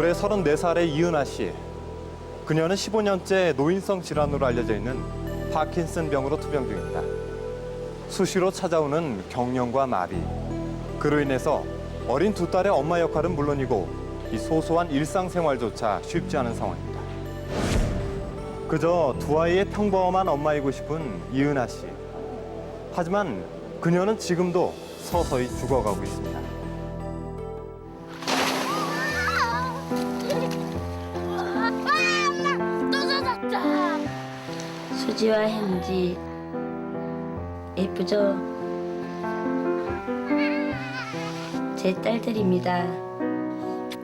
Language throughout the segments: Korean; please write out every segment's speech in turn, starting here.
올해 34살의 이은하 씨. 그녀는 15년째 노인성 질환으로 알려져 있는 파킨슨병으로 투병 중입니다. 수시로 찾아오는 경련과 마비. 그로 인해서 어린 두 딸의 엄마 역할은 물론이고 이 소소한 일상생활조차 쉽지 않은 상황입니다. 그저 두 아이의 평범한 엄마이고 싶은 이은하 씨. 하지만 그녀는 지금도 서서히 죽어가고 있습니다. 또 젖었다. 수지와 현지 예쁘죠? 제 딸들입니다.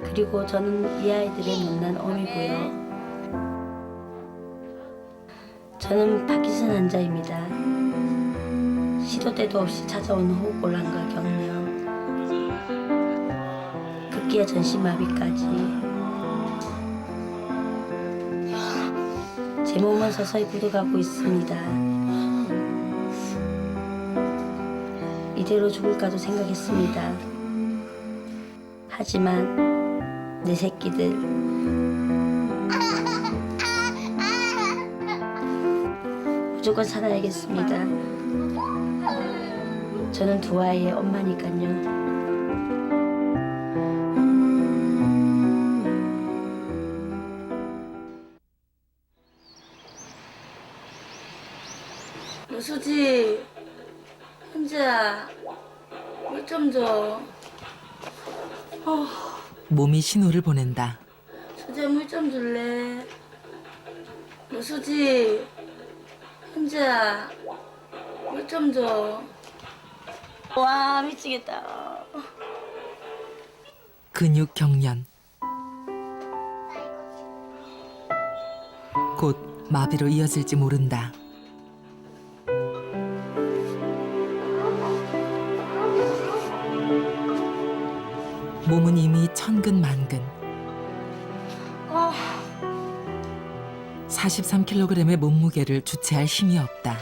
그리고 저는 이 아이들의 못난 어미고요. 저는 파킨슨 환자입니다. 시도 때도 없이 찾아오는 호흡곤란과 경련, 급기야 전신마비까지. 제 몸은 서서히 굳어가고 있습니다. 이대로 죽을까도 생각했습니다. 하지만 내 새끼들 무조건 살아야겠습니다. 저는 두 아이의 엄마니까요. 수지, 현지야, 물 좀 줘. 몸이 신호를 보낸다. 수지야, 물 좀 줄래? 수지, 현지야, 물 좀 줘. 와, 미치겠다. 근육 경련. 곧 마비로 이어질지 모른다. 몸은 이미 천근만근. 43kg의 몸무게를 주체할 힘이 없다.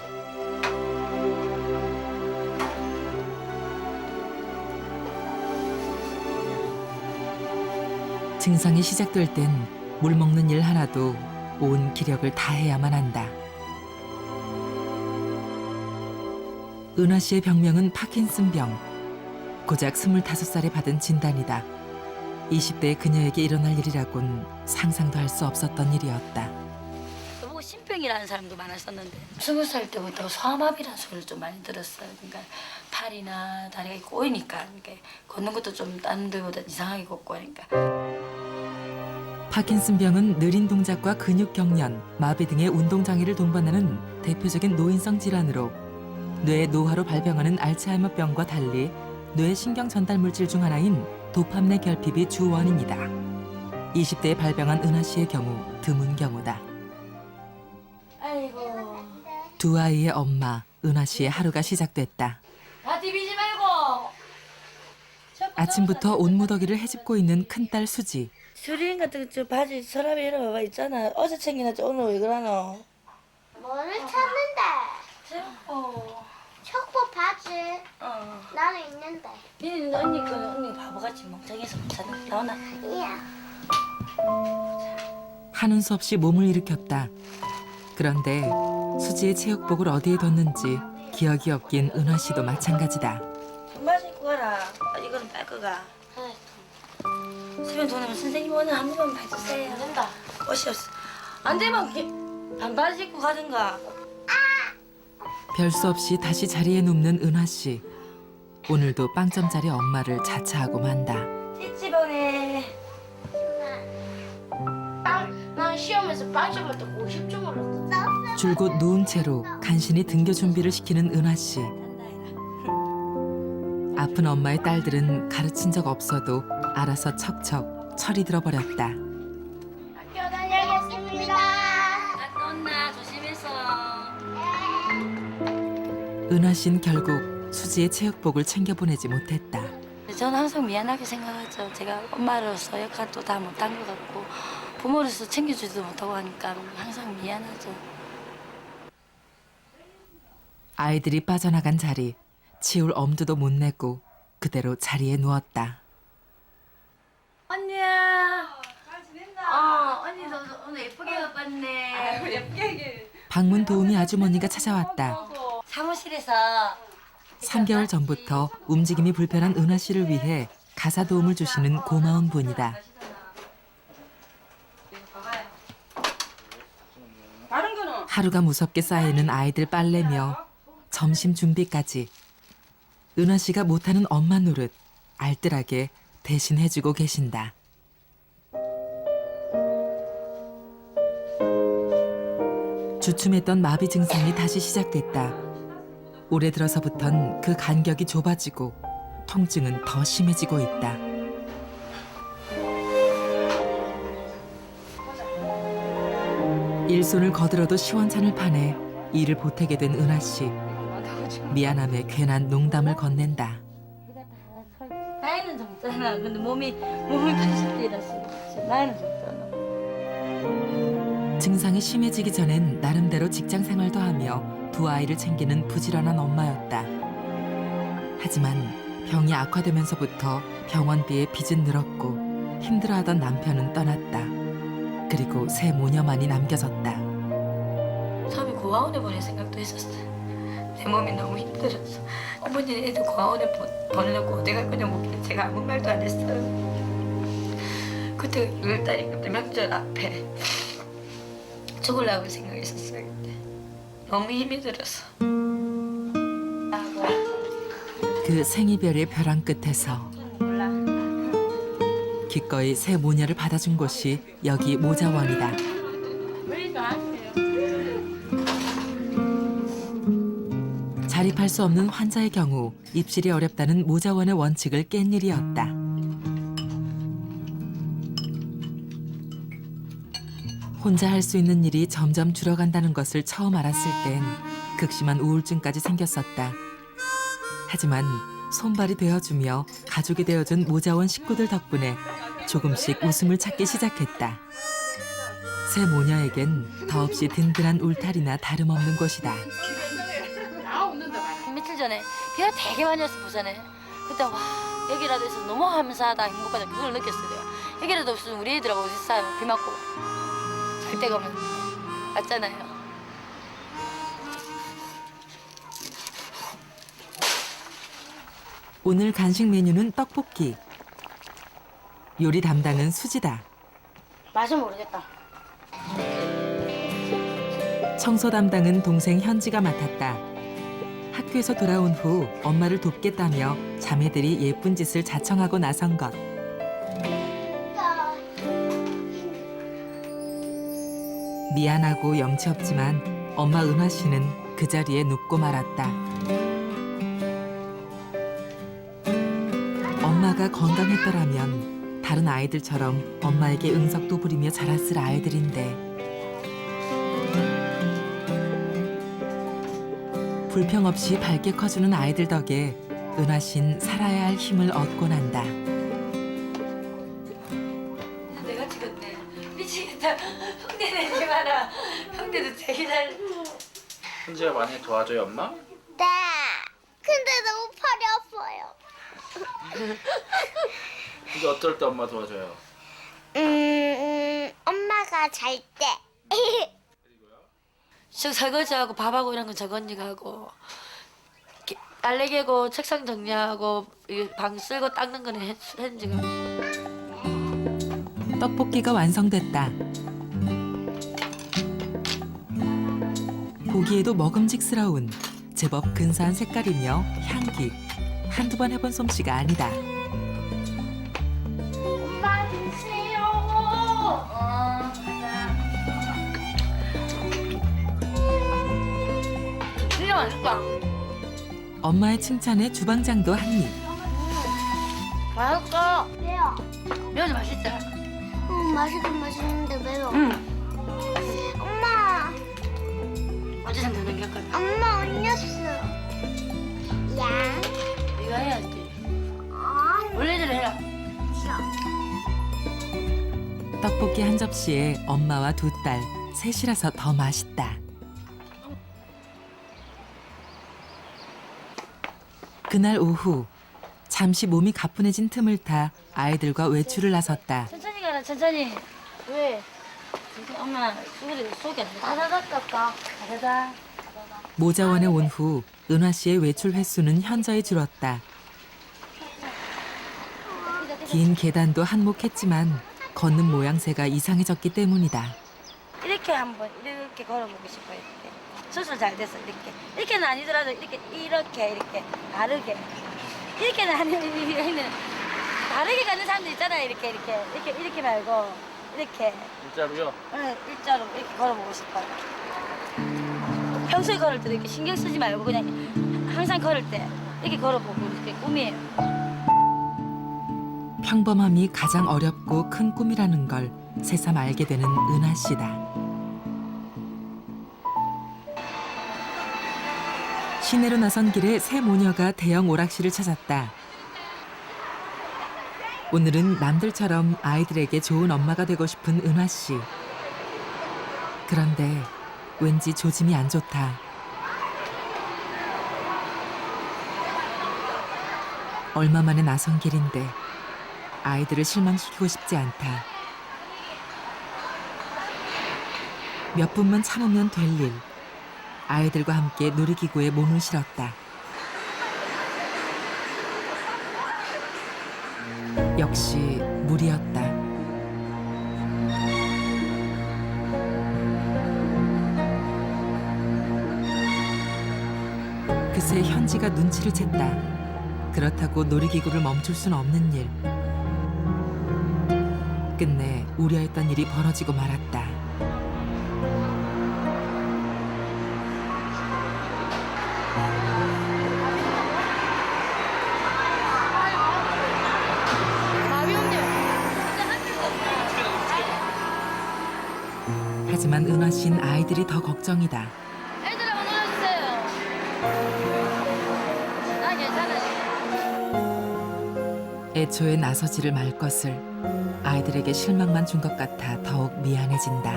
증상이 시작될 땐 물 먹는 일 하나도 온 기력을 다해야만 한다. 은하 씨의 병명은 파킨슨병. 고작 25살에 받은 진단이다. 20대의 그녀에게 일어날 일이라곤 상상도 할 수 없었던 일이었다. 저보고 신병이라는 사람도 많았었는데 20살 때부터 소아마비라는 소리를 좀 많이 들었어요. 그러니까 팔이나 다리가 꼬이니까 그러니까 걷는 것도 좀 다른 데보다 이상하게 걷고 하니까. 파킨슨병은 느린 동작과 근육 경련, 마비 등의 운동 장애를 동반하는 대표적인 노인성 질환으로 뇌 노화로 발병하는 알츠하이머병과 달리 뇌 신경 전달 물질 중 하나인 도파민의 결핍이 주 원인이다. 20대에 발병한 은하 씨의 경우 드문 경우다. 아이고. 두 아이의 엄마 은하 씨의 하루가 시작됐다. 다 디비지 말고. 아침부터 온무더기를 헤집고 있는 큰딸 수지. 수린 같은 저 바지 서랍에 이런 거 있잖아. 어제 챙겨놨지 오늘 왜 그러노? 뭐를 찾는데? 척보 바지 나는 있는데. 니는 언니 거는 언니 바보같이 멍청해서 못 찾는 나오나? 아니야. 하는 수 없이 몸을 일으켰다. 그런데 수지의 체육복을 어디에 뒀는지 기억이 없긴 은하 씨도 마찬가지다. 반바지 입고 가라. 이거는 빨 거가. 세면 돈이면 선생님 오늘 한 번만 봐주세요. 안 된다. 옷이 없어. 안 되면 반바지 입고 가든가. 별 수 없이 다시 자리에 눕는 은하 씨. 오늘도 빵점짜리 엄마를 자처하고 만다. 찌찌보네. 난 시험에서 빵점을 또 50점 올랐어. 줄곧 누운 채로 간신히 등교 준비를 시키는 은하 씨. 아픈 엄마의 딸들은 가르친 적 없어도 알아서 척척 철이 들어버렸다. 학교 다녀야겠습니다. 갔다 온나 조심해서. 은하 씨는 결국 수지의 체육복을 챙겨보내지 못했다. 저는 항상 미안하게 생각하죠. 제가 엄마로서 역할도 다 못한 것 같고 부모로서 챙겨주지도 못하고 하니까 항상 미안하죠. 아이들이 빠져나간 자리, 치울 엄두도 못 내고 그대로 자리에 누웠다. 언니야. 오늘 예쁘게 가봤네. 방문 도우미 아주머니가 찾아왔다. 사무실에서 3개월 전부터 움직임이 불편한 은하 씨를 위해 가사 도움을 주시는 고마운 분이다. 하루가 무섭게 쌓이는 아이들 빨래며 점심 준비까지 은하 씨가 못하는 엄마 노릇 알뜰하게 대신 해주고 계신다. 주춤했던 마비 증상이 다시 시작됐다. 올해 들어서부턴 그 간격이 좁아지고 통증은 더 심해지고 있다. 일손을 거들어도 시원찮을 판에 일을 보태게 된 은하 씨. 미안함에 괜한 농담을 건넨다. 나이는 젊잖아. 근데 몸이 80대라서 나이는 젊잖아. 증상이 심해지기 전엔 나름대로 직장 생활도 하며 두 아이를 챙기는 부지런한 엄마였다. 하지만 병이 악화되면서부터 병원비에 빚은 늘었고 힘들어하던 남편은 떠났다. 그리고 새 모녀만이 남겨졌다. 처음에 고아원에 보낼 생각도 했었어요. 내 몸이 너무 힘들어서 어머니 애들 고아원에 보내놓고 어디 갈 거냐 묻길래 제가 아무 말도 안 했어요. 그때 6월달인가 명절 앞에 죽으려고 생각했었어요. 그때. 너무 힘이 들어서. 그 생이별의 벼랑 끝에서 기꺼이 새 모녀를 받아준 곳이 여기 모자원이다. 자립할 수 없는 환자의 경우 입실이 어렵다는 모자원의 원칙을 깬 일이었다. 혼자 할 수 있는 일이 점점 줄어간다는 것을 처음 알았을 땐 극심한 우울증까지 생겼었다. 하지만 손발이 되어주며 가족이 되어준 모자원 식구들 덕분에 조금씩 웃음을 찾기 시작했다. 새 모녀에겐 더없이 든든한 울타리나 다름없는 곳이다. 며칠 전에 비가 되게 많이 왔어 부산에. 그때 와 여기라도 있어서 너무 감사하다 행복하다 그걸 느꼈어요. 내가. 여기라도 없으면 우리 애들하고 어디 싸요. 비 맞고 잘 때가 오면 맞잖아요. 오늘 간식 메뉴는 떡볶이. 요리 담당은 수지다. 맛은 모르겠다. 청소 담당은 동생 현지가 맡았다. 학교에서 돌아온 후 엄마를 돕겠다며 자매들이 예쁜 짓을 자청하고 나선 것. 미안하고 염치 없지만 엄마 은하 씨는 그 자리에 눕고 말았다. 엄마가 건강했더라면 다른 아이들처럼 엄마에게 응석도 부리며 자랐을 아이들인데 불평 없이 밝게 커주는 아이들 덕에 은하 씨는 살아야 할 힘을 얻곤 한다. 내가 찍었네. 미치겠다. 형대 내지 마라. 형대도 되게 잘. 현지가 많이 도와줘요, 엄마? 네. 근데 너무 팔이 아파요. 근데 어떨 때 엄마 도와줘요? 엄마가 잘 때. 저 설거지하고 밥하고 이런 건 저 언니가 하고 빨래 개고 책상 정리하고 방 쓸고 닦는 거는 현지가. 떡볶이가 완성됐다. 보기에도 먹음직스러운 제법 근사한 색깔이며 향기. 한두 번 해본 솜씨가 아니다. 엄마 주세요. 진짜 맛있다. 엄마의 칭찬에 주방장도 한 입. 맛있어. 매워. 매워도 맛있지? 맛있긴 맛있는데 매워. 응. 엄마. 어제 좀 넘겼거든. 엄마 언니였어. 야. 이거 해야지. 아. 원래대로 해라. 싫어. 떡볶이 한 접시에 엄마와 두 딸, 셋이라서 더 맛있다. 그날 오후 잠시 몸이 가뿐해진 틈을 타 아이들과 외출을 나섰다. 천천히 가라 천천히. 왜? 엄마 속에 다다다다다. 다다다. 모자원에 온 후 은화 씨의 외출 횟수는 현저히 줄었다. 긴 계단도 한몫했지만 걷는 모양새가 이상해졌기 때문이다. 이렇게 한번 이렇게 걸어보고 싶어요. 이렇게. 수술 잘 됐어 이렇게. 이렇게는 아니더라도 이렇게 바르게. 이렇게는 아니면 바르게 가는 사람들 있잖아요. 이렇게 말고 이렇게. 일자로요? 응, 일자로 이렇게 걸어보고 싶어요. 평소에 걸을 때도 이렇게 신경 쓰지 말고 그냥 항상 걸을 때 이렇게 걸어보고 이렇게 꿈이에요. 평범함이 가장 어렵고 큰 꿈이라는 걸 새삼 알게 되는 은하 씨다. 시내로 나선 길에 새 모녀가 대형 오락실을 찾았다. 오늘은 남들처럼 아이들에게 좋은 엄마가 되고 싶은 은하 씨. 그런데 왠지 조짐이 안 좋다. 얼마 만에 나선 길인데 아이들을 실망시키고 싶지 않다. 몇 분만 참으면 될 일. 아이들과 함께 놀이기구에 몸을 실었다. 역시 무리였다. 그새 현지가 눈치를 챘다. 그렇다고 놀이기구를 멈출 수는 없는 일. 끝내 우려했던 일이 벌어지고 말았다. 마비 언니. 하지만 은화 씨는 아이들이 더 걱정이다. 애들하고 놀아주세요. 나 괜찮아요. 애초에 나서지를 말 것을 아이들에게 실망만 준 것 같아 더욱 미안해진다.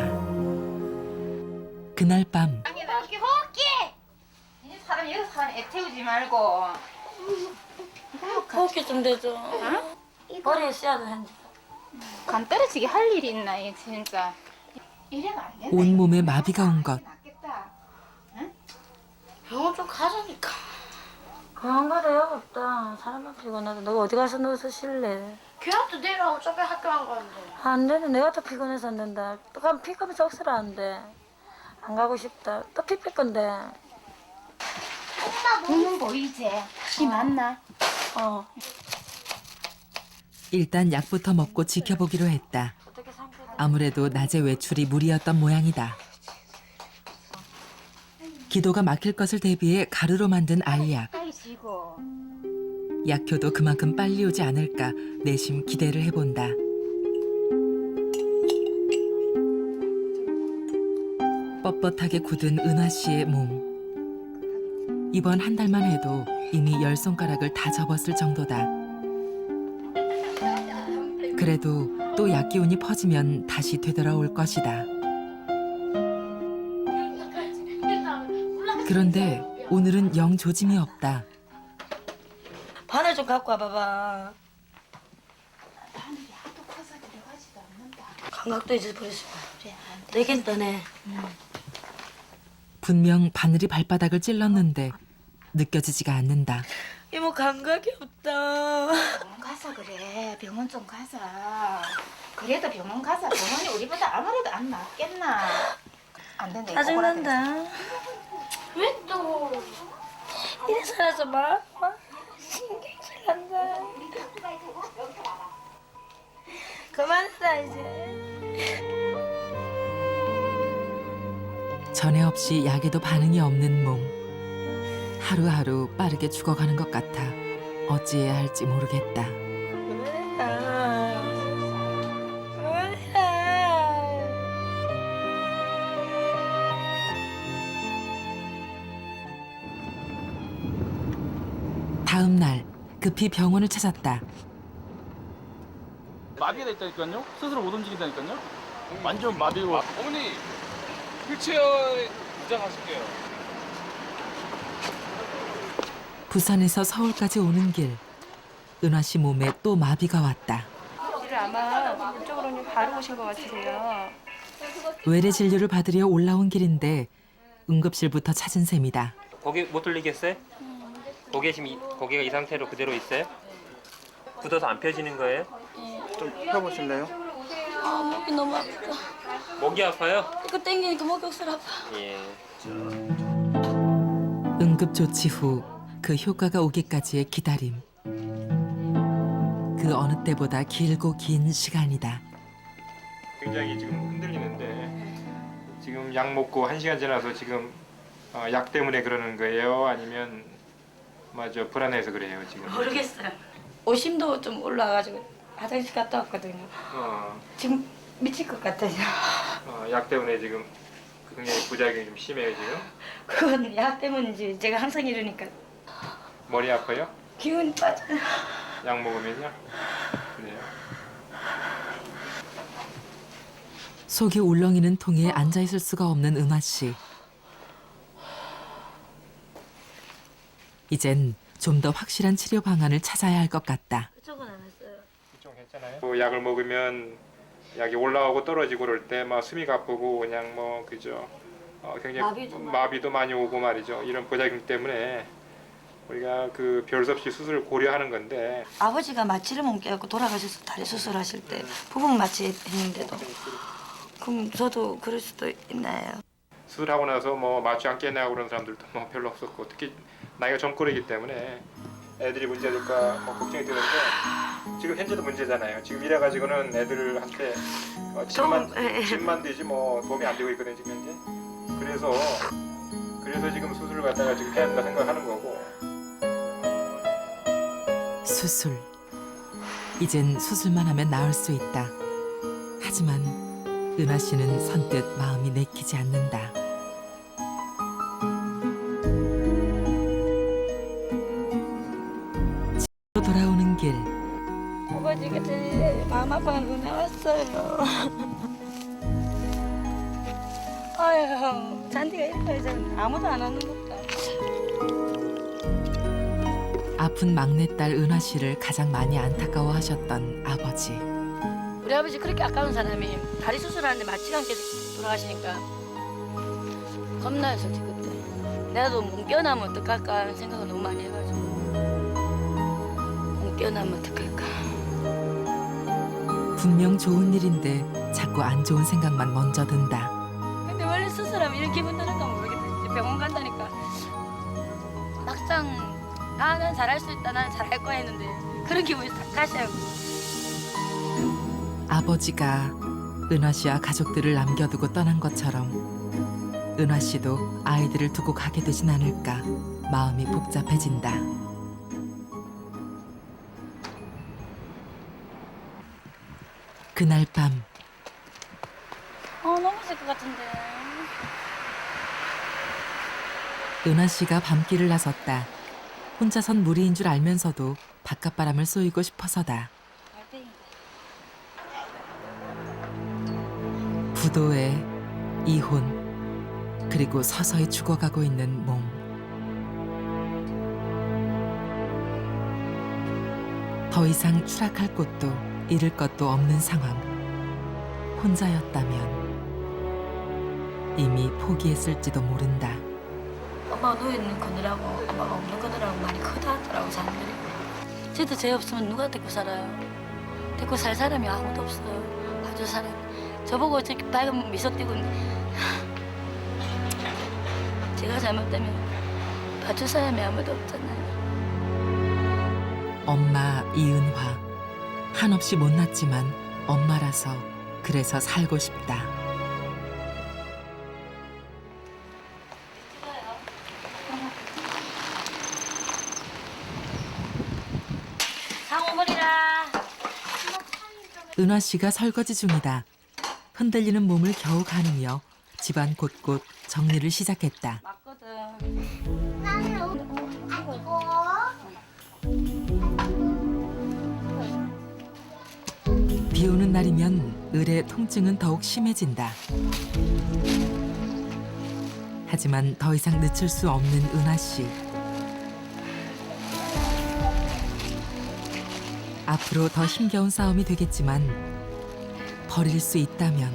그날 밤 호흡기! 이 사람 여기 사람 애 태우지 말고. 그렇게 좀 되죠. 머리에 씌어도 현지. 간 떨어지게 할 일이 있나 이 진짜. 이래가 안 된다. 온몸에 마비가 온 것. 낫겠다. 병원 좀 가자니까. 병원 가도 약 없다. 사람만 피곤하다. 너 어디 가서 누워서 쉴래? 걔한테 내일 어차피 학교 안 가는데. 안 되네. 내가 더 피곤해서 안 된다. 또 가면 피감이 적스라 안 돼. 안 가고 싶다. 또 피 뺄 건데. 눈은 보이지? 이 맞나? 어. 일단 약부터 먹고 지켜보기로 했다. 어떻게 상태? 아무래도 낮에 외출이 무리였던 모양이다. 기도가 막힐 것을 대비해 가루로 만든 알약. 빨리 지고. 약효도 그만큼 빨리 오지 않을까 내심 기대를 해본다. 뻣뻣하게 굳은 은하 씨의 몸. 이번 한 달만 해도 이미 10손가락을 다 접었을 정도다. 그래도 또 약 기운이 퍼지면 다시 되돌아올 것이다. 그런데 오늘은 영 조짐이 없다. 바늘 좀 갖고 와봐봐. 하늘이 하도 커서 들어가지도 않는다. 감각도 잊어버렸어. 그래 안 돼. 되겠다네. 분명 바늘이 발바닥을 찔렀는데 느껴지지가 않는다. 이모 감각이 없다. 병원 가서 그래. 병원 좀 가자. 그래도 병원 가자. 병원이 우리보다 아무래도 안 낫겠나. 안 된다. 이거 오라 그랬어. 짜증난다. 왜 또? 이래 살아서 막 신경질 난다. 그만하자 이제. 전에 없이 약에도 반응이 없는 몸. 하루하루 빠르게 죽어가는 것 같아 어찌해야 할지 모르겠다. 그만해라. 그만해라. 다음 날 급히 병원을 찾았다. 마비가 됐다니까요? 스스로 못 움직인다니까요? 완전 마비고. 어머니 휠체어에 부장하실게요. 부산에서 서울까지 오는 길. 은화 씨 몸에 또 마비가 왔다. 아마 이쪽으로 바로 오신 것 같으세요. 외래 진료를 받으려 올라온 길인데 응급실부터 찾은 셈이다. 고개 못 돌리겠어요? 고개 지금 고개가 이 상태로 그대로 있어요? 굳어서 안 펴지는 거예요? 좀 펴보실래요? 아, 목이 너무 아프다. 목이 아파요? 이거 땡기니까 목이 억수로 아파. 예. 응급 조치 후 그 효과가 오기까지의 기다림. 그 어느 때보다 길고 긴 시간이다. 굉장히 지금 흔들리는데 지금 약 먹고 1시간 지나서 지금 약 때문에 그러는 거예요? 아니면 맞아 불안해서 그래요 지금? 모르겠어요. 오심도 좀 올라와가지고 화장실 갔다 왔거든요. 지금 미칠 것 같아요. 약 때문에 지금 굉장히 부작용이 좀 심해요 지금? 그건 약 때문인지 제가 항상 이러니까 머리 아파요? 기운이 빠져요. 약 먹으면요? 그래요? 속이 울렁이는 통에 앉아 있을 수가 없는 은화 씨. 이젠 좀 더 확실한 치료 방안을 찾아야 할 것 같다. 그쪽은 안 했어요. 좀 괜찮아요? 그 약을 먹으면 약이 올라오고 떨어지고 그럴 때 막 숨이 가쁘고 그냥 뭐 그죠? 굉장히 마비도 많이 오고 말이죠. 이런 부작용 때문에 우리가 그 별 수 없이 수술을 고려하는 건데 아버지가 마취를 못 깨갖고 돌아가셔서 다리 수술하실 때 부분 마취했는데도 그럼 저도 그럴 수도 있나요? 수술하고 나서 뭐 마취 안 깨냐고 그런 사람들도 뭐 별로 없었고 특히 나이가 젊고이기 때문에 애들이 문제될까 뭐 걱정이 되는데 지금 현재도 문제잖아요. 지금 이래가지고는 애들한테 집만 되지 뭐 도움이 안 되고 있거든요 지금 현재. 그래서 지금 수술을 갖다가 지금 해야 한다 생각하는 거고. 수술. 이젠 수술만 하면 나을 수 있다. 하지만 은하 씨는 선뜻 마음이 내키지 않는다. 집으로 돌아오는 길. 아버지가 제일 마음 아파하는 거 나왔어요. 아유, 잔디가 이렇게 아무도 안 오는 것도. 아픈 막내딸 은하 씨를 가장 많이 안타까워하셨던 아버지. 우리 아버지 그렇게 아까운 사람이 다리 수술하는데 마취가 안 깨서 돌아가시니까 겁나요 솔직히 그때. 내가도 뭉껴나면 어떡할까 하는 생각을 너무 많이 해가지고 뭉껴나면 어떡할까. 분명 좋은 일인데 자꾸 안 좋은 생각만 먼저 든다. 근데 원래 수술하면 이런 기분 드는가 모르겠다. 이제 병원 간다니까 막상 난 잘할 수 있다, 난 잘할 거야 했는데 그런 기분이 다 가셔요. 아버지가 은화 씨와 가족들을 남겨두고 떠난 것처럼 은화 씨도 아이들을 두고 가게 되진 않을까 마음이 복잡해진다. 그날 밤 넘어질 것 같은데. 은화 씨가 밤길을 나섰다. 혼자선 무리인 줄 알면서도 바깥바람을 쏘이고 싶어서다. 부도에 이혼, 그리고 서서히 죽어가고 있는 몸. 더 이상 추락할 곳도 잃을 것도 없는 상황. 혼자였다면 이미 포기했을지도 모른다. 엄마가 누워있는 거느라고 엄마가 없는 거느라고 많이 크다 하더라고 사람들이. 쟤도 쟤 없으면 누가 데리고 살아요. 데리고 살 사람이 아무도 없어요. 봐줄 사람. 저보고 저렇게 밝은 미소 띄고 제가 잘못되면 봐줄 사람이 아무도 없잖아요. 엄마 이은화. 한없이 못났지만 엄마라서 그래서 살고 싶다. 상호머리라. 은화 씨가 설거지 중이다. 흔들리는 몸을 겨우 가누며 집안 곳곳 정리를 시작했다. 맞거든. 비 오는 날이면 을의 통증은 더욱 심해진다. 하지만 더 이상 늦출 수 없는 은하 씨. 앞으로 더 힘겨운 싸움이 되겠지만 버릴 수 있다면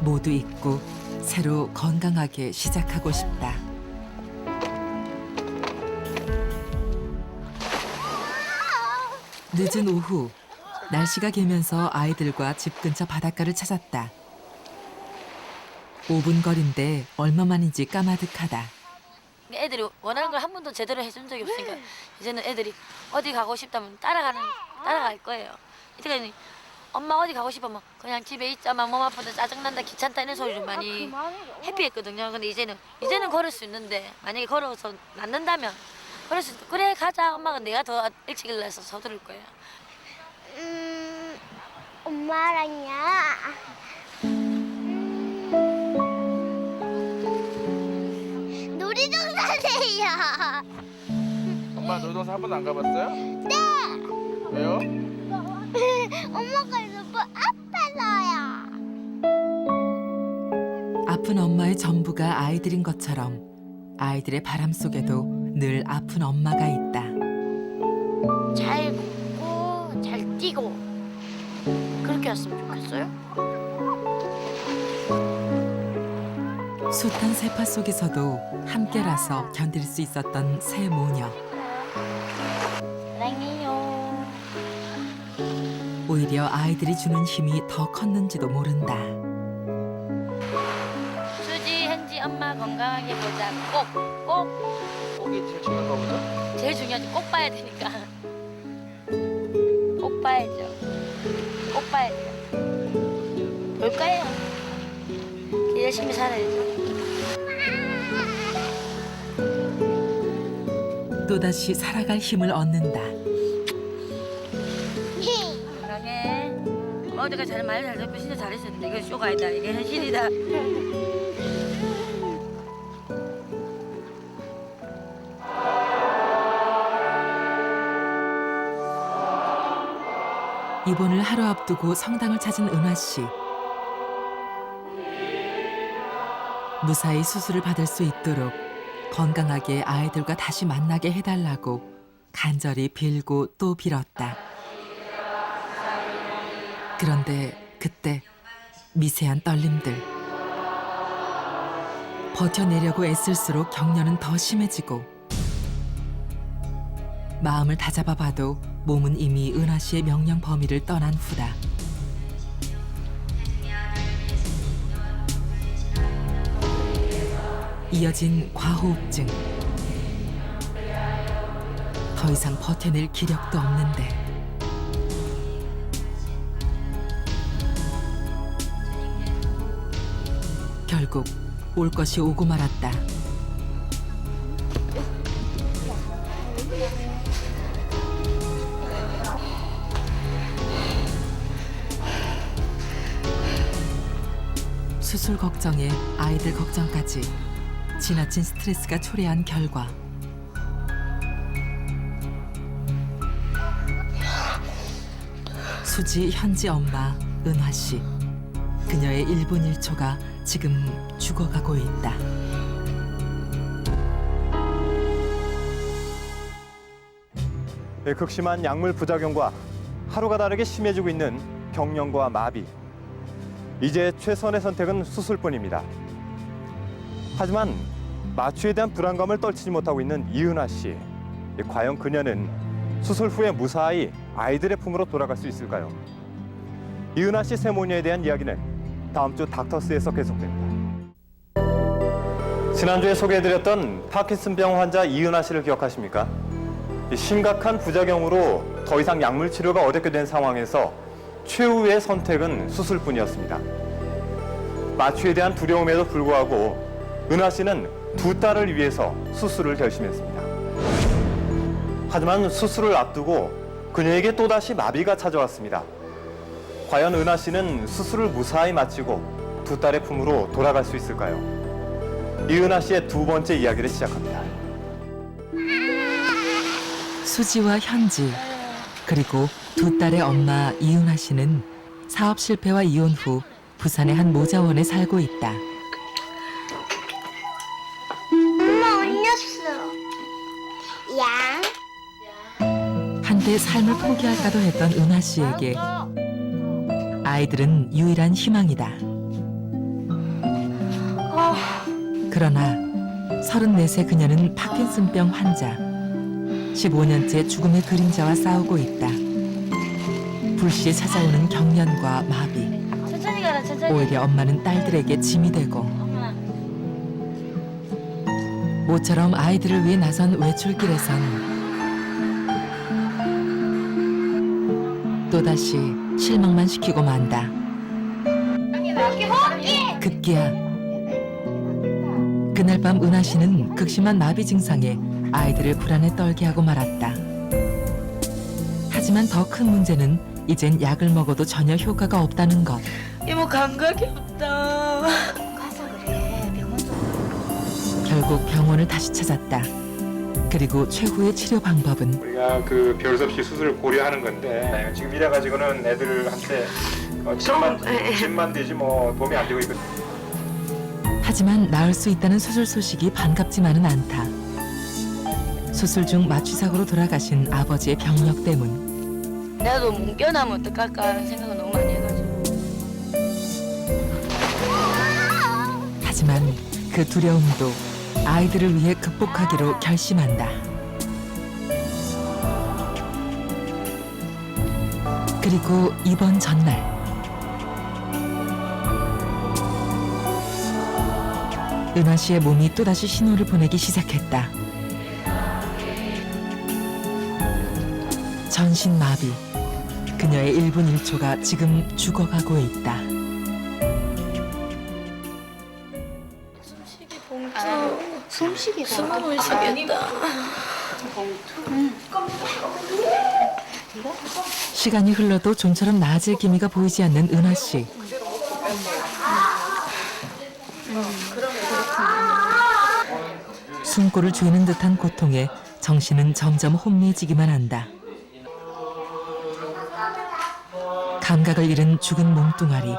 모두 잊고 새로 건강하게 시작하고 싶다. 늦은 오후, 날씨가 개면서 아이들과 집 근처 바닷가를 찾았다. 5분 거리인데 얼마만인지 까마득하다. 애들이 원하는 걸 한 번도 제대로 해준 적이 없으니까 이제는 애들이 어디 가고 싶다면 따라갈 거예요. 이때까지 엄마 어디 가고 싶으면 그냥 집에 있자만 몸 아프다 짜증난다 귀찮다 이런 소리를 많이 회피했거든요. 근데 이제는 걸을 수 있는데 만약에 걸어서 낫는다면 그럴 수 그래 가자 엄마가 내가 더 일찍 일어나서 서두를 거예요. 엄마랑요. 놀이동산이에요. 엄마 놀이동산 한 번도 안 가봤어요? 네. 왜요? 엄마가 너무 아파서요. 아픈 엄마의 전부가 아이들인 것처럼 아이들의 바람 속에도 늘 아픈 엄마가 있다. 잘 걷고 잘 뛰고 그렇게 했으면 좋겠어요. 숱한 세파 속에서도 함께라서 견딜 수 있었던 새 모녀. 사랑해요. 오히려 아이들이 주는 힘이 더 컸는지도 모른다. 수지, 현지 엄마 건강하게 보자. 꼭 거기 제일 중요한 거보다? 제일 중요하지. 꼭 봐야 되니까. 꼭 봐야죠. 꼭 봐야 돼요. 볼 거예요. 열심히 살아야죠. 또다시 살아갈 힘을 얻는다. 사랑해. 어디가 말 잘 듣고 진짜 잘했었는데 이거 쇼가 아니다. 이게 현실이다. 입원을 하루 앞두고 성당을 찾은 은화 씨. 무사히 수술을 받을 수 있도록 건강하게 아이들과 다시 만나게 해달라고 간절히 빌고 또 빌었다. 그런데 그때 미세한 떨림들. 버텨내려고 애쓸수록 격려는 더 심해지고 마음을 다잡아봐도 몸은 이미 은하 씨의 명령 범위를 떠난 후다. 이어진 과호흡증. 더 이상 버텨낼 기력도 없는데. 결국 올 것이 오고 말았다. 수술 걱정에 아이들 걱정까지 지나친 스트레스가 초래한 결과 수지 현지 엄마 은화 씨, 그녀의 1분 1초가 지금 죽어가고 있다. 극심한 약물 부작용과 하루가 다르게 심해지고 있는 경련과 마비. 이제 최선의 선택은 수술뿐입니다. 하지만 마취에 대한 불안감을 떨치지 못하고 있는 이은하 씨. 과연 그녀는 수술 후에 무사히 아이들의 품으로 돌아갈 수 있을까요? 이은하 씨 세모녀에 대한 이야기는 다음 주 닥터스에서 계속됩니다. 지난주에 소개해드렸던 파킨슨병 환자 이은하 씨를 기억하십니까? 심각한 부작용으로 더 이상 약물 치료가 어렵게 된 상황에서 최후의 선택은 수술뿐이었습니다. 마취에 대한 두려움에도 불구하고 은하 씨는 두 딸을 위해서 수술을 결심했습니다. 하지만 수술을 앞두고 그녀에게 또다시 마비가 찾아왔습니다. 과연 은하 씨는 수술을 무사히 마치고 두 딸의 품으로 돌아갈 수 있을까요? 이은하 씨의 두 번째 이야기를 시작합니다. 수지와 현지, 그리고 두 딸의 엄마 이은하 씨는 사업 실패와 이혼 후 부산의 한 모자원에 살고 있다. 엄마 언녔어. 양. 한때 삶을 포기할까도 했던 은하 씨에게 아이들은 유일한 희망이다. 그러나 34세 그녀는 파킨슨병 환자. 15년째 죽음의 그림자와 싸우고 있다. 불시에 찾아오는 경련과 마비. 천천히 가라 천천히. 오히려 엄마는 딸들에게 짐이 되고 엄마. 모처럼 아이들을 위해 나선 외출길에선 또다시 실망만 시키고 만다. 급기야 그날 밤 은하 씨는 극심한 마비 증상에 아이들을 불안에 떨게 하고 말았다. 하지만 더 큰 문제는 이젠 약을 먹어도 전혀 효과가 없다는 것. 이모 감각이 없다. 가서 그래. 병원 좀. 결국 병원을 다시 찾았다. 그리고 최후의 치료 방법은 우리가 그 별수 없이 수술을 고려하는 건데 지금 이래 가지고는 애들한테 짐만 되지 뭐 도움이 안 되고 있거든. 하지만 나을 수 있다는 수술 소식이 반갑지만은 않다. 수술 중 마취사고로 돌아가신 아버지의 병력 때문. 나도 뭉겨나면 어떡할까 하는 생각을 너무 많이 해가지고. 하지만 그 두려움도 아이들을 위해 극복하기로 결심한다. 그리고 이번 전날 은하 씨의 몸이 또다시 신호를 보내기 시작했다. 전신 마비. 그녀의 1분 1초가 지금 죽어가고 있다. 숨쉬기 봉투. 숨쉬기가 숨을 쉬겠다. 시간이 흘러도 좀처럼 나아질 기미가 보이지 않는 은하 씨. 숨골을 죄는 듯한 고통에 정신은 점점 혼미해지기만 한다. 감각을 잃은 죽은 몸뚱아리.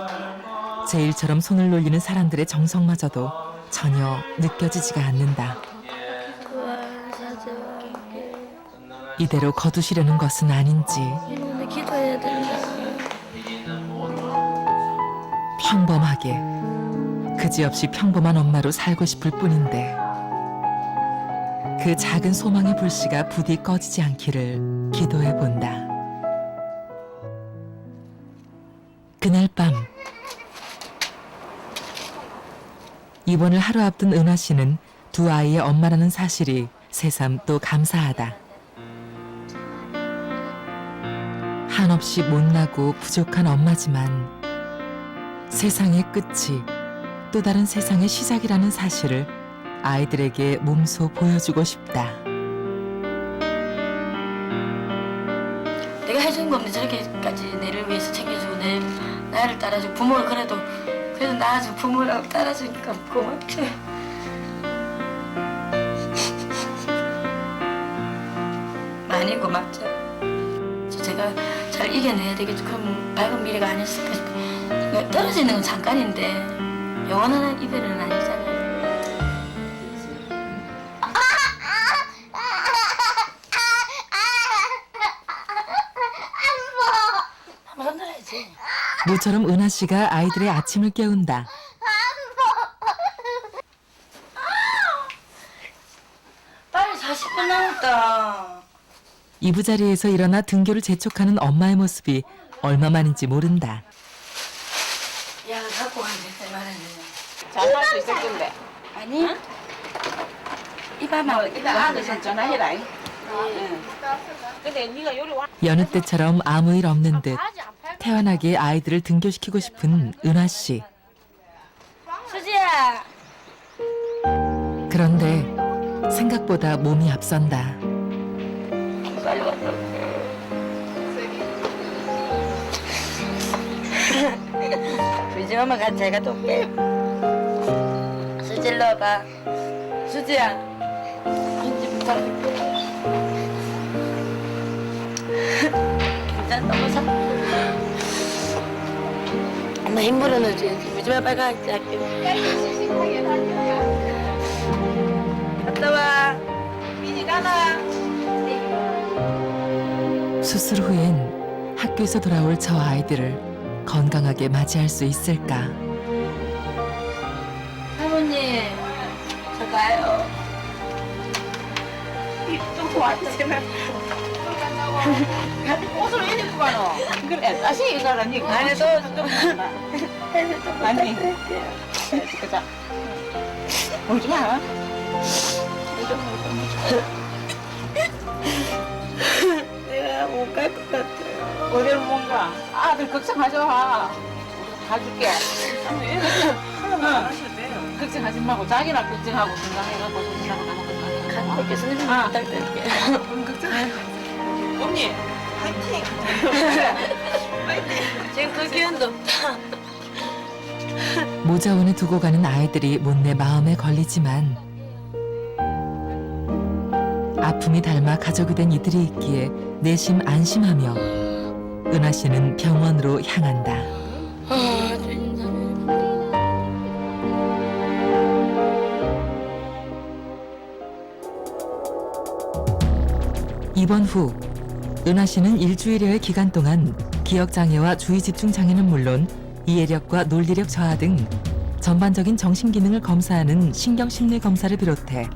제일처럼 손을 놀리는 사람들의 정성마저도 전혀 느껴지지가 않는다. 이대로 거두시려는 것은 아닌지. 이모는 기도해야 된다. 평범하게 그지없이 평범한 엄마로 살고 싶을 뿐인데 그 작은 소망의 불씨가 부디 꺼지지 않기를 기도해 본다. 그날 밤 입원을 하루 앞둔 은하 씨는 두 아이의 엄마라는 사실이 새삼 또 감사하다. 한없이 못나고 부족한 엄마지만 세상의 끝이 또 다른 세상의 시작이라는 사실을 아이들에게 몸소 보여주고 싶다. 내가 해준 거 없는데 저렇게까지 내를 위해서 챙겨주고 내 나를 따라주고 부모를 그래도 낳아준 부모라고 따라주니까 고맙죠. 많이 고맙죠. 제가 잘 이겨내야 되겠죠. 그럼 밝은 미래가 아니었을까 싶어요. 떨어지는 건 잠깐인데 영원한 이별은 아니잖아요. 한번 흔들어야지. 모처럼 은하 씨가 아이들의 아침을 깨운다. 빨리 40분 남았다. 이부자리에서 일어나 등교를 재촉하는 엄마의 모습이 얼마만인지 모른다. 야, 갖고 가는데 말하네. 잘할 수 있을 텐데. 아니? 이밤하고 이따 아들한테 전화해라. 응. 근데 네가 요리 와. 여느 때처럼 아무 일 없는 듯 태연하게 아이들을 등교시키고 싶은 은하 씨. 수지야. 그런데 생각보다 몸이 앞선다. 빨리 왔다. 우리 엄마 같이 잘 갔다 올게. 수지 일로 와봐. 수지야. 인지 부탁할게. 괜찮아, 너무 사. 엄마 힘들어 놓지. 요즘에 빨리 가야지 할게. 갔다 와. 미니 가나. 수술 후엔 학교에서 돌아올 저 아이들을 건강하게 맞이할 수 있을까? 할머니, 가요. 좀 도와주세요. 옷을 왜 입고 가노? 그래, 다시 이거라니. 아니, 좀. 아니. 그자. 울지 마. 내가 못 갈 것 같아요. 어디로 뭔가. 아들 걱정하지 마. 가줄게. 걱정하지 말고 자기나 걱정하고 건강해갖고 조심하고 나만 갈게 선생님 부탁드릴게요. 언니 파이팅. 지금 그 기운도 없다. 모자원에 두고 가는 아이들이 못내 마음에 걸리지만 아픔이 닮아 가족이 된 이들이 있기에 내심 안심하며 은하 씨는 병원으로 향한다. 입원 후 은하 씨는 일주일여의 기간 동안 기억장애와 주의집중장애는 물론 이해력과 논리력 저하 등 전반적인 정신기능을 검사하는 신경심리검사를 비롯해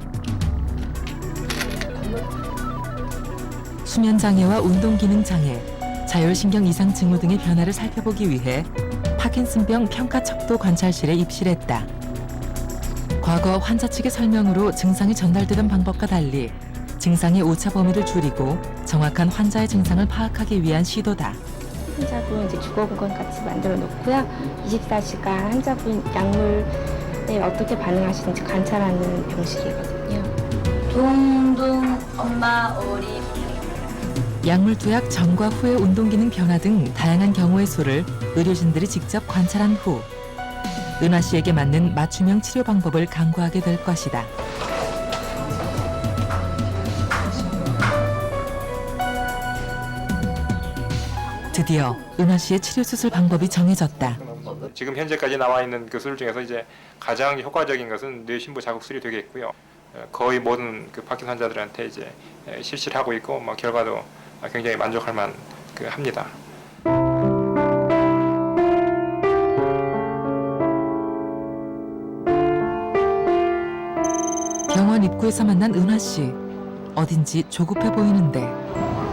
수면장애와 운동기능장애, 자율신경 이상 징후 등의 변화를 살펴보기 위해 파킨슨병 평가척도 관찰실에 입실했다. 과거 환자 측의 설명으로 증상이 전달되던 방법과 달리 증상의 오차 범위를 줄이고 정확한 환자의 증상을 파악하기 위한 시도다. 환자분 이제 주거 공간 같이 만들어 놓고요. 24시간 환자분 약물에 어떻게 반응하시는지 관찰하는 병실이거든요. 둥둥 엄마 어리. 약물 투약 전과 후의 운동기능 변화 등 다양한 경우의 수를 의료진들이 직접 관찰한 후 은하 씨에게 맞는 맞춤형 치료 방법을 강구하게 될 것이다. 드디어 은하 씨의 치료 수술 방법이 정해졌다. 지금 현재까지 나와 있는 그 수술 중에서 이제 가장 효과적인 것은 뇌신부 자극술이 되겠고요. 거의 모든 그 파킨 환자들한테 이제 실시를 하고 있고 뭐 결과도 굉장히 만족할 만 합니다. 병원 입구에서 만난 은하 씨. 어딘지 조급해 보이는데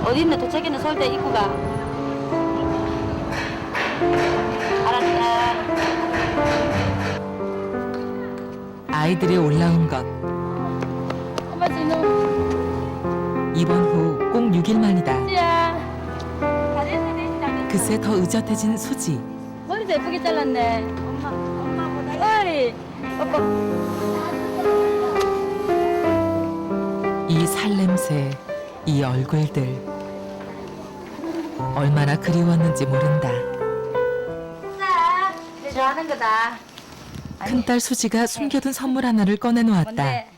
어디 있나 도착에는 서울대 입구가. 알았다. 아이들이 올라온 것. 엄마 진우. 입원 후 꼭 6일 만이다. 수지야. 그새 더 의젓해진 수지. 머리도 예쁘게 잘랐네. 엄마보다. 어이. 오빠. 이 살냄새, 이 얼굴들. 얼마나 그리웠는지 모른다. 좋아하는 거다. 큰딸 수지가 숨겨둔 선물 하나를 꺼내놓았다. 뭔데?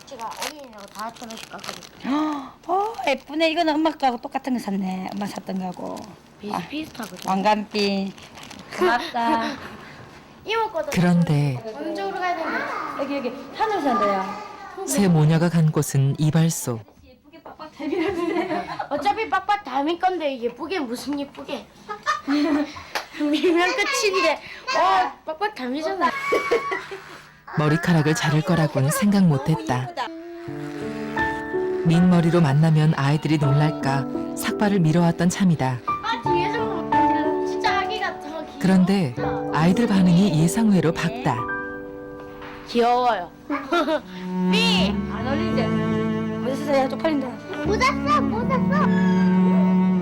제가 어린이라고 다 합쳐놓으실 거거든요. 예쁘네. 이거는 엄마 거하고 똑같은 거 샀네. 엄마 샀던 거하고. 비슷하거든요. 왕관빛. 고맙다. 이모 거도. 그런데 어느 쪽으로 가야 되나? 여기 하늘 산대요. 새 모녀가 간 곳은 이발소. 어차피 빡빡 닮을 건데 예쁘게 무슨 예쁘게. 밀면 끝인데. 빡빡 닮으잖아. 머리카락을 자를 거라고는 생각 못했다. 민머리로 만나면 아이들이 놀랄까 삭발을 미뤄왔던 참이다. 뒤에서 보면 진짜 아기 같아. 그런데 아이들 반응이 예상외로 밝다. 귀여워요. 삐! 안 어울리지? 어디서 야 쪽팔린다. 묻었어.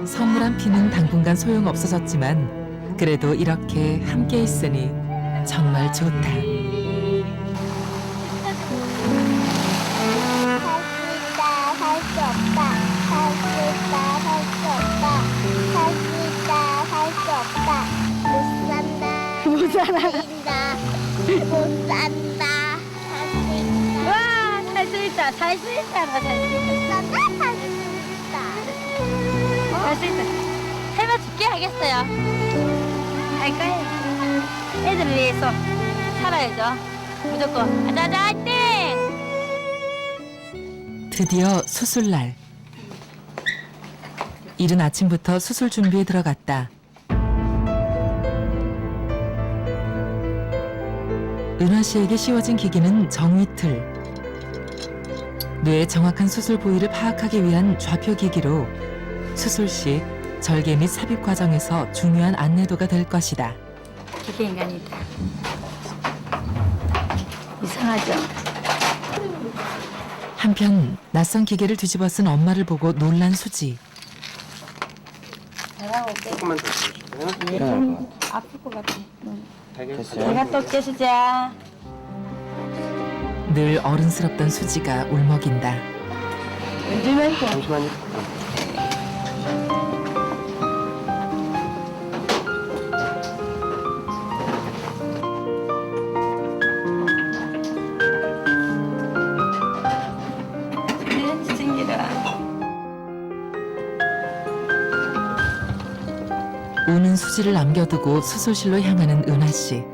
선물한 피는 당분간 소용없어졌지만 그래도 이렇게 함께 있으니 정말 좋다. 와, 살 수 있다. 살 수 있다. 살 수 있다. 살 수 있다. 해봐 줄게 하겠어요. 할 거예요. 애들을 위해서 살아야죠. 무조건. 아자아자 화이팅! 드디어 수술날. 이른 아침부터 수술 준비에 들어갔다. 은하 씨에게 씌워진 기계는 정위틀. 뇌의 정확한 수술 부위를 파악하기 위한 좌표 기기로 수술 시 절개 및 삽입 과정에서 중요한 안내도가 될 것이다. 기계 인간이다. 이상하죠? 한편 낯선 기계를 뒤집어 쓴 엄마를 보고 놀란 수지. 조금만 더 주실까요? 아플 것 같아. 제가 또 깨시자. 늘 어른스럽던 수지가 울먹인다. 잠시만요. 우는 수지를 남겨두고 수술실로 향하는 은하 씨.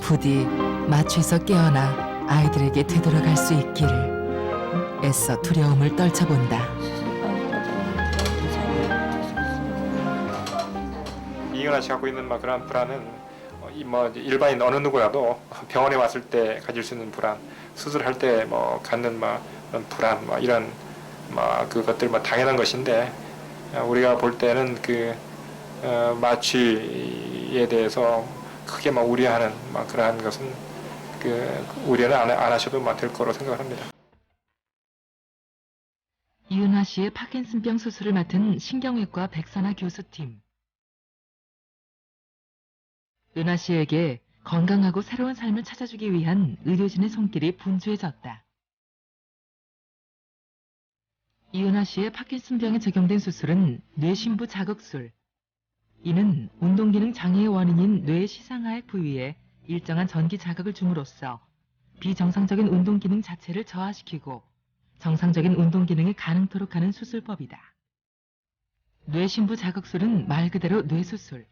부디 마취에서 깨어나 아이들에게 되돌아갈 수 있기를 애써 두려움을 떨쳐본다. 이은하 씨가 갖고 있는 그런 불안은 일반인 어느 누구라도 병원에 왔을 때 가질 수 있는 불안, 수술할 때 갖는 그런 불안, 이런 그것들 당연한 것인데, 우리가 볼 때는 마취에 대해서 크게 우려하는 그러한 것은 우려는 안 하셔도 될 거로 생각합니다. 이은하 씨의 파킨슨병 수술을 맡은 신경외과 백선아 교수팀. 은하 씨에게 건강하고 새로운 삶을 찾아주기 위한 의료진의 손길이 분주해졌다. 이은하 씨의 파킨슨병에 적용된 수술은 뇌신부 자극술. 이는 운동기능 장애의 원인인 뇌 시상하액 부위에 일정한 전기 자극을 줌으로써 비정상적인 운동기능 자체를 저하시키고 정상적인 운동기능이 가능토록 하는 수술법이다. 뇌신부 자극술은 말 그대로 뇌수술.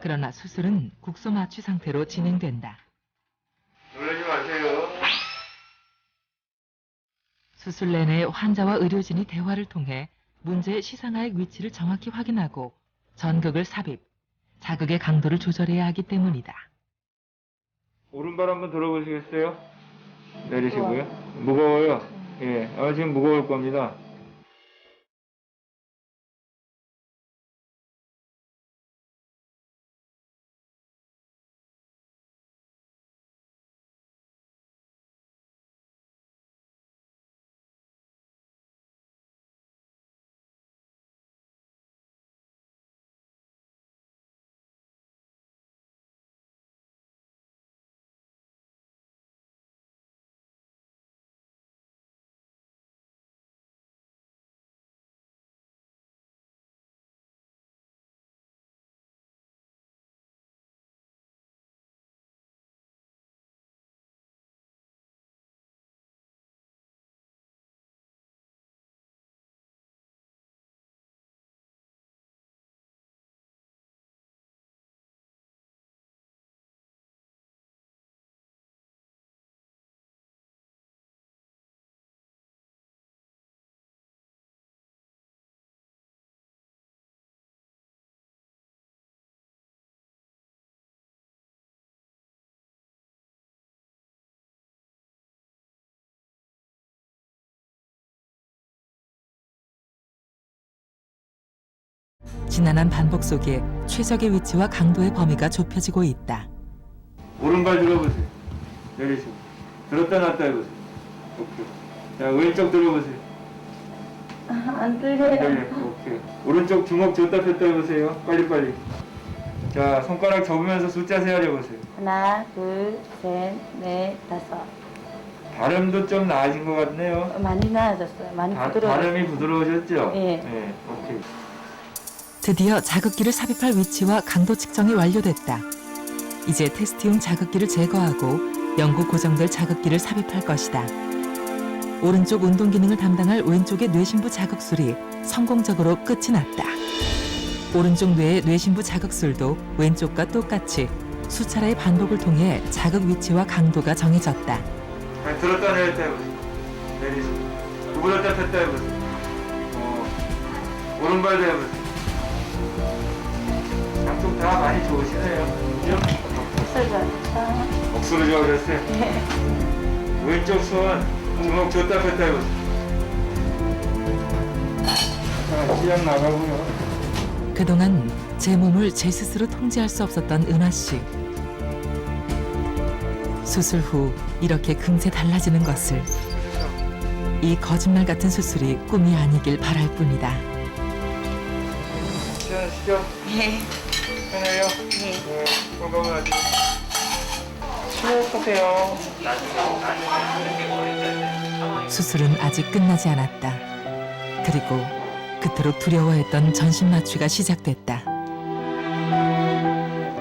그러나 수술은 국소 마취 상태로 진행된다. 놀라지 마세요. 수술 내내 환자와 의료진이 대화를 통해 문제의 시상하액 위치를 정확히 확인하고 전극을 삽입, 자극의 강도를 조절해야 하기 때문이다. 오른발 한번 들어보시겠어요? 내리시고요. 무거워요. 예, 지금 무거울 겁니다. 지난한 반복 속에 최적의 위치와 강도의 범위가 좁혀지고 있다. 오른발 들어보세요. 내리시고. 들었다 놨다 해보세요. 오케이. 자, 왼쪽 들어보세요. 안 들려요. 오케이. 오른쪽 주먹 줬다 폈다 해보세요. 빨리빨리. 자, 손가락 접으면서 숫자 세어려보세요. 하나, 둘, 셋, 넷, 다섯. 발음도 좀 나아진 것 같네요. 많이 나아졌어요. 많이 부드러워졌어요. 발음이 부드러워졌죠? 예. 네, 오케이. 드디어 자극기를 삽입할 위치와 강도 측정이 완료됐다. 이제 테스트용 자극기를 제거하고 영구 고정될 자극기를 삽입할 것이다. 오른쪽 운동 기능을 담당할 왼쪽의 뇌신부 자극술이 성공적으로 끝이 났다. 오른쪽 뇌의 뇌신부 자극술도 왼쪽과 똑같이 수차례의 반복을 통해 자극 위치와 강도가 정해졌다. 들었다 내렸다 해보세요. 내리시고. 구부렸다 폈다 해보세요. 오른발도 해보세요. 양쪽 다 많이 좋으시네요. 목소리 좋아 그랬어요? 왼쪽 손 주먹 줬다 뺐다 해보세요. 자, 시약 나가고요. 그동안 제 몸을 제 스스로 통제할 수 없었던 은하 씨. 수술 후 이렇게 금세 달라지는 것을, 이 거짓말 같은 수술이 꿈이 아니길 바랄 뿐이다. 시원하시죠? 네. 편해요? 네. 건강하지. 수고하세요. 수술은 아직 끝나지 않았다. 그리고 그토록 두려워했던 전신 마취가 시작됐다.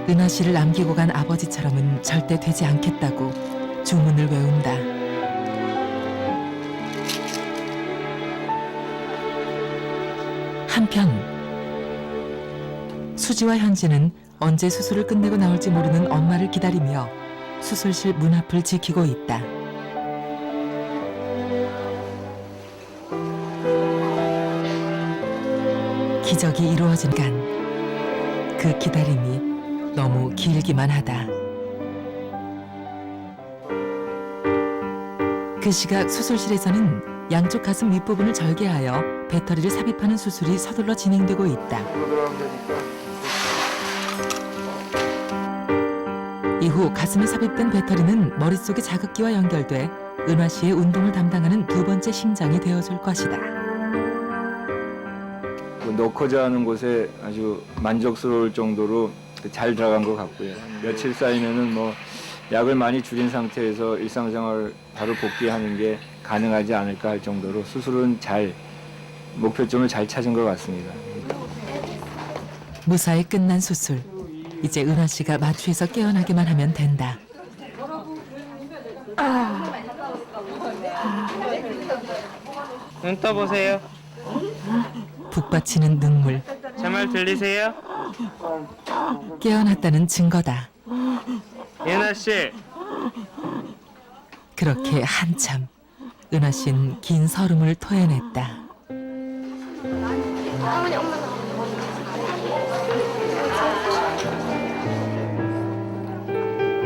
은하 씨를 남기고 간 아버지처럼은 절대 되지 않겠다고 주문을 외운다. 한편 수지와 현지는 언제 수술을 끝내고 나올지 모르는 엄마를 기다리며 수술실 문 앞을 지키고 있다. 기적이 이루어진 간, 그 기다림이 너무 길기만 하다. 그 시각 수술실에서는 양쪽 가슴 윗부분을 절개하여 배터리를 삽입하는 수술이 서둘러 진행되고 있다. 이후 가슴에 삽입된 배터리는 머릿속의 자극기와 연결돼 은하 씨의 운동을 담당하는 두 번째 심장이 되어줄 것이다. 넣고자 하는 곳에 아주 만족스러울 정도로 잘 들어간 것 같고요. 며칠 쌓이면은 뭐 약을 많이 줄인 상태에서 일상생활 바로 복귀하는 게 가능하지 않을까 할 정도로 수술은 잘 목표점을 잘 찾은 것 같습니다. 무사히 끝난 수술. 이제 은하 씨가 마취에서 깨어나기만 하면 된다. 눈 떠보세요. 북받치는 눈물. 제 말 들리세요? 깨어났다는 증거다. 예나 씨. 그렇게 한참 은하 씨는 긴 설움을 토해냈다.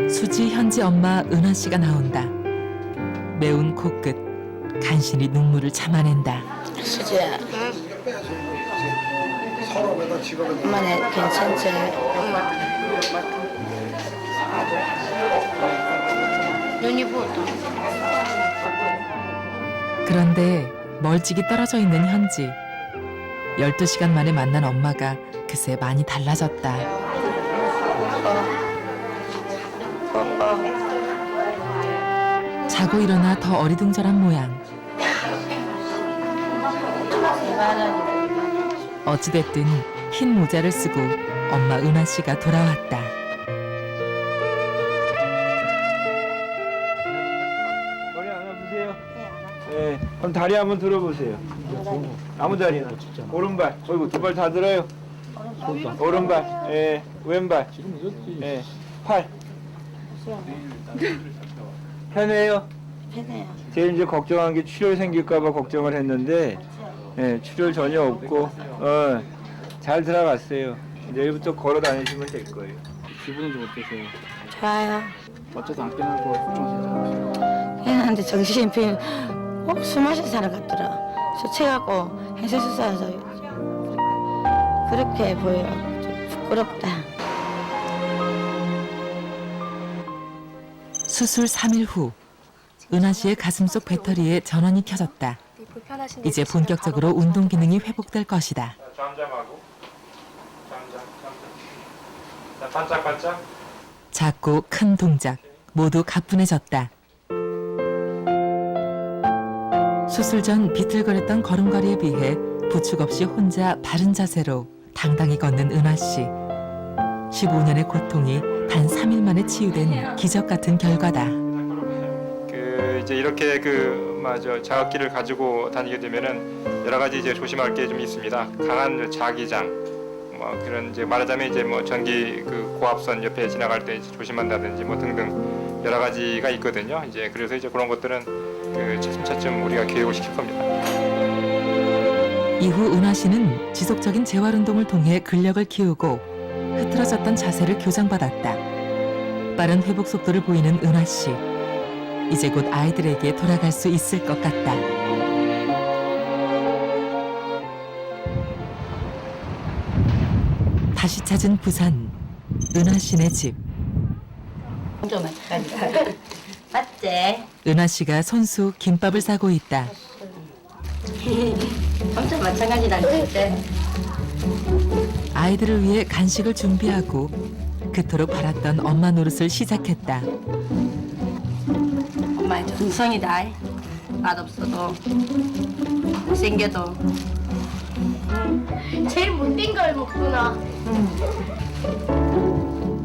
수지, 현지 엄마 은하 씨가 나온다. 매운 코끝, 간신히 눈물을 참아낸다. 수지야. 엄마네 괜찮지? 눈이 부었다. 그런데 멀찍이 떨어져 있는 현지. 12시간 만에 만난 엄마가 그새 많이 달라졌다. 자고 일어나 더 어리둥절한 모양. 어찌됐든 흰 모자를 쓰고 엄마 은하 씨가 돌아왔다. 머리 안 아프세요? 네. 그럼 다리 한번 들어보세요. 아무 다리나. 오른발. 어이구, 두 발 다 들어요. 오른발. 예. 왼발. 예. 팔. 편해요? 편해요. 제일 이제 걱정한 게 출혈 생길까봐 걱정을 했는데, 예, 출혈 전혀 없고, 잘 들어갔어요. 내일부터 걸어 다니시면 될 거예요. 기분이 좀 어떠세요? 좋아요. 어쩌다 안 깨나고 걱정하시죠? 얘한테 정신이 비면 술 마신 사람 같더라. 술 취해갖고 해수수사에서 그렇게 보여. 좀 부끄럽다. 수술 3일 후 은하 씨의 가슴 속 배터리에 전원이 켜졌다. 이제 본격적으로 운동 기능이 회복될 것이다. 잠잠하고 잠잠. 반짝반짝. 작고 큰 동작 모두 가뿐해졌다. 수술 전 비틀거렸던 걸음걸이에 비해 부축 없이 혼자 바른 자세로 당당히 걷는 은하 씨. 15년의 고통이 단 3일 만에 치유된 기적 같은 결과다. 이제 이렇게 자극기를 가지고 다니게 되면은 여러 가지 이제 조심할 게 좀 있습니다. 강한 자기장, 그런 이제 말하자면 이제 전기 고압선 옆에 지나갈 때 이제 조심한다든지 등등 여러 가지가 있거든요. 이제 그래서 이제 그런 것들은 차츰차츰 우리가 교육을 시킬 겁니다. 이후 은하 씨는 지속적인 재활 운동을 통해 근력을 키우고 흐트러졌던 자세를 교정받았다. 빠른 회복 속도를 보이는 은하 씨. 이제 곧 아이들에게 돌아갈 수 있을 것 같다. 다시 찾은 부산, 은하 씨네 집. 좀 맞지? 은하 씨가 손수 김밥을 싸고 있다. 엄청 마찬가지다 진짜. 아이들을 위해 간식을 준비하고 그토록 바랐던 엄마 노릇을 시작했다. 엄마의 정성이다. 맛없어도 못생겨도 제일 못된 걸 먹구나.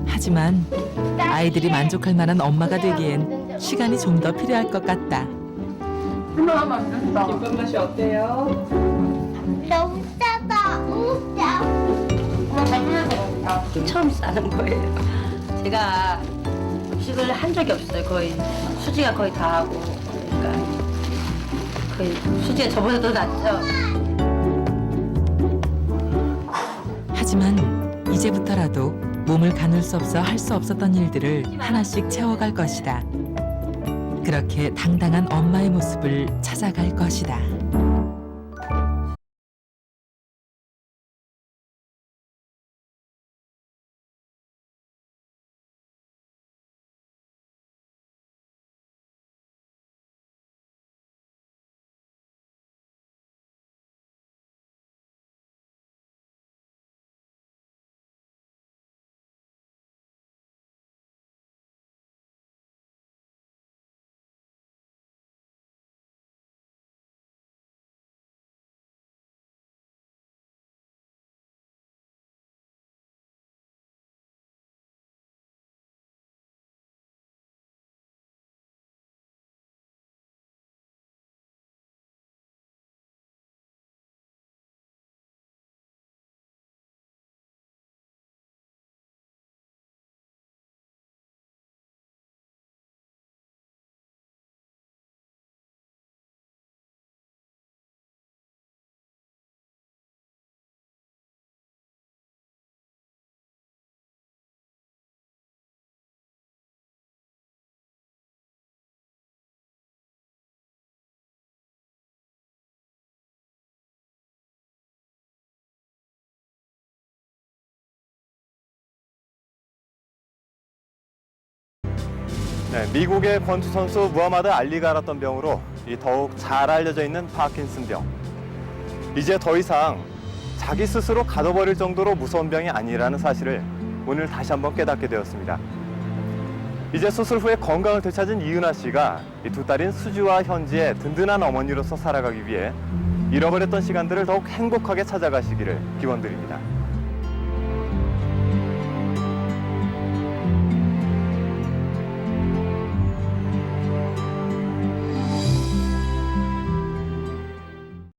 하지만 아이들이 만족할 만한 엄마가 되기엔 시간이 좀 더 필요할 것 같다. 김밥 맛이 어때요? 너무 짜다. 처음 싸는 거예요. 제가 음식을 한 적이 없어요. 거의 수지가 거의 다 하고 그러니까 거의 수지가 저보다 더 낫죠. 하지만 이제부터라도 몸을 가눌 수 없어 할 수 없었던 일들을 하나씩 채워갈 것이다. 그렇게 당당한 엄마의 모습을 찾아갈 것이다. 네, 미국의 권투 선수 무하마드 알리가 앓았던 병으로 더욱 잘 알려져 있는 파킨슨병. 이제 더 이상 자기 스스로 가둬버릴 정도로 무서운 병이 아니라는 사실을 오늘 다시 한번 깨닫게 되었습니다. 이제 수술 후에 건강을 되찾은 이은하 씨가 이 두 딸인 수지와 현지의 든든한 어머니로서 살아가기 위해 잃어버렸던 시간들을 더욱 행복하게 찾아가시기를 기원드립니다.